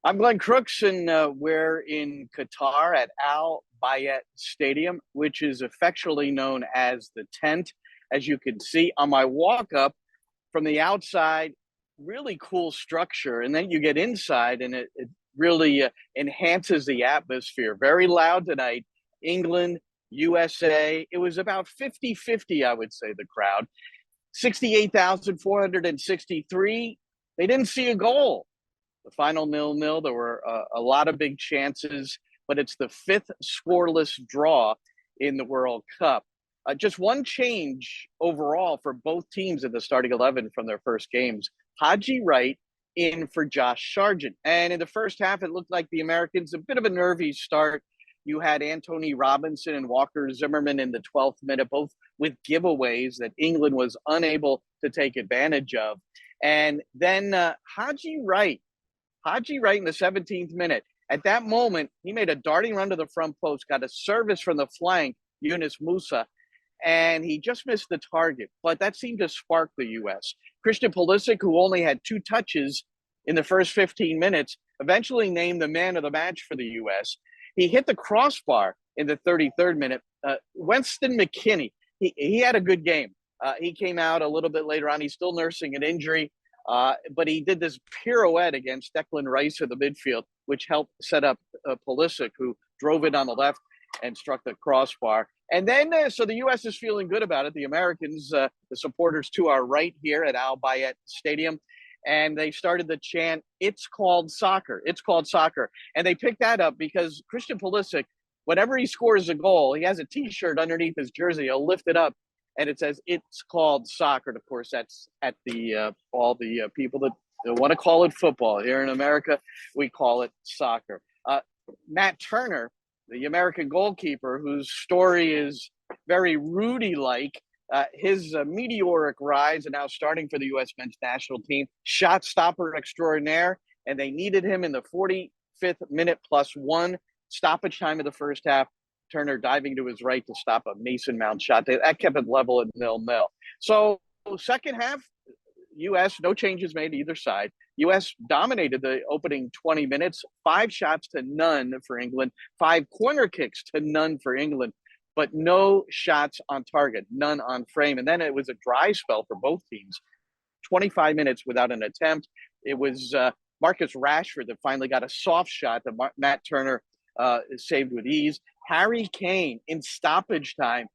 I'm Glenn Crooks, and we're in Qatar at Al Bayat Stadium, which is affectionately known as the tent. As you can see on my walk up from the outside, really cool structure. And then you get inside, and it really enhances the atmosphere. Very loud tonight. England, USA. It was about 50-50, I would say, the crowd. 68,463. They didn't see a goal. The final 0-0. There were a lot of big chances, but it's the fifth scoreless draw in the World Cup. Just one change overall for both teams in the starting 11 from their first games. Haji Wright in for Josh Sargent. And in the first half, it looked like the Americans, a bit of a nervy start. You had Antonee Robinson and Walker Zimmerman in the 12th minute, both with giveaways that England was unable to take advantage of. And then Haji Wright in the 17th minute. At that moment, he made a darting run to the front post, got a service from the flank, Yunus Musa, and he just missed the target. But that seemed to spark the U.S. Christian Pulisic, who only had 2 touches in the first 15 minutes, eventually named the man of the match for the U.S. He hit the crossbar in the 33rd minute. Winston McKennie, he had a good game. He came out a little bit later on. He's still nursing an injury. But he did this pirouette against Declan Rice in the midfield, which helped set up Pulisic, who drove it on the left and struck the crossbar. And then, so the U.S. is feeling good about it. The Americans, the supporters to our right here at Al Bayat Stadium, and they started the chant, "It's called soccer. It's called soccer." And they picked that up because Christian Pulisic, whenever he scores a goal, he has a T-shirt underneath his jersey. He'll lift it up, and it says "It's called soccer." And of course, that's at the all the people that want to call it football. Here in America, we call it soccer. Matt Turner, the American goalkeeper, whose story is very Rudy-like, his meteoric rise, and now starting for the U.S. men's national team, shot stopper extraordinaire, and they needed him in the 45th minute plus 1 stoppage time of the first half. Turner diving to his right to stop a Mason Mount shot. That kept it level at 0-0. So second half, U.S., no changes made either side. U.S. dominated the opening 20 minutes, 5 shots to none for England, 5 corner kicks to none for England, but no shots on target, none on frame. And then it was a dry spell for both teams, 25 minutes without an attempt. It was Marcus Rashford that finally got a soft shot that Matt Turner saved with ease. Harry Kane in stoppage time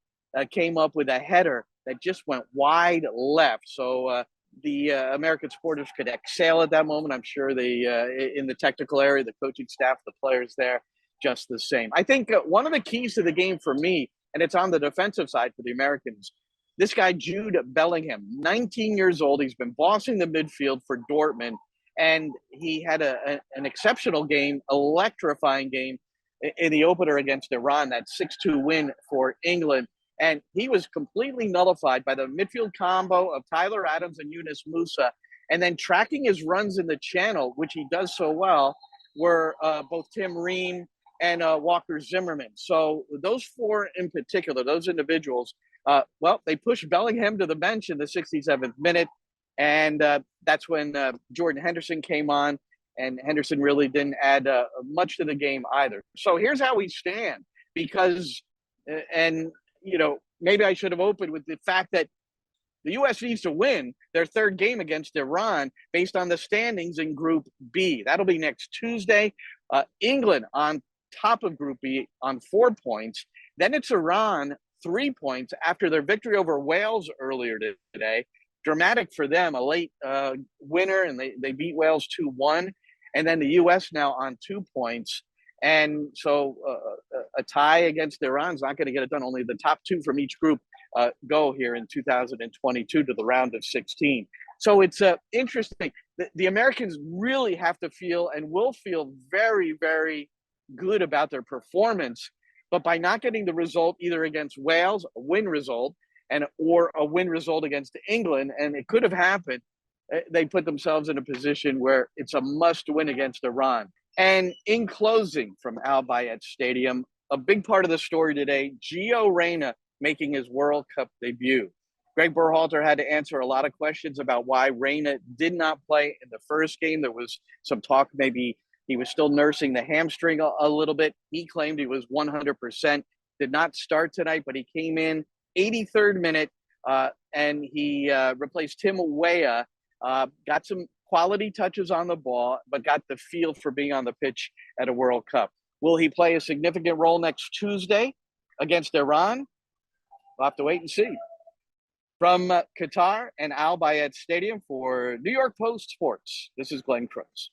came up with a header that just went wide left. So the American supporters could exhale at that moment. I'm sure they, in the technical area, the coaching staff, the players there, just the same. I think one of the keys to the game for me, and it's on the defensive side for the Americans, this guy, Jude Bellingham, 19 years old. He's been bossing the midfield for Dortmund, and he had an exceptional game, electrifying game in the opener against Iran, that 6-2 win for England. And he was completely nullified by the midfield combo of Tyler Adams and Yunus Musa. And then tracking his runs in the channel, which he does so well, were both Tim Ream and Walker Zimmerman. So those 4 in particular, those individuals, they pushed Bellingham to the bench in the 67th minute. And that's when Jordan Henderson came on. And Henderson really didn't add much to the game either. So here's how we stand. Because, and maybe I should have opened with the fact that the U.S. needs to win their 3rd game against Iran based on the standings in Group B. That'll be next Tuesday. England on top of Group B on 4 points. Then it's Iran, 3 points after their victory over Wales earlier today. Dramatic for them, a late winner, and they beat Wales 2-1. And then the U.S. now on 2 points. And so a tie against Iran is not going to get it done. Only the top 2 from each group go here in 2022 to the round of 16. So it's interesting. The Americans really have to feel and will feel very, very good about their performance. But by not getting the result either against Wales, a win result, or a win result against England, and it could have happened, they put themselves in a position where it's a must-win against Iran. And in closing from Al Bayat Stadium, a big part of the story today, Gio Reyna making his World Cup debut. Greg Berhalter had to answer a lot of questions about why Reyna did not play in the first game. There was some talk maybe He was still nursing the hamstring a little bit. He claimed he was 100%. Did not start tonight, but he came in 83rd minute, and he replaced Tim Weah. Got some quality touches on the ball, but got the feel for being on the pitch at a World Cup. Will he play a significant role next Tuesday against Iran? We'll have to wait and see. From Qatar and Al Bayed Stadium for New York Post Sports, this is Glenn Crooks.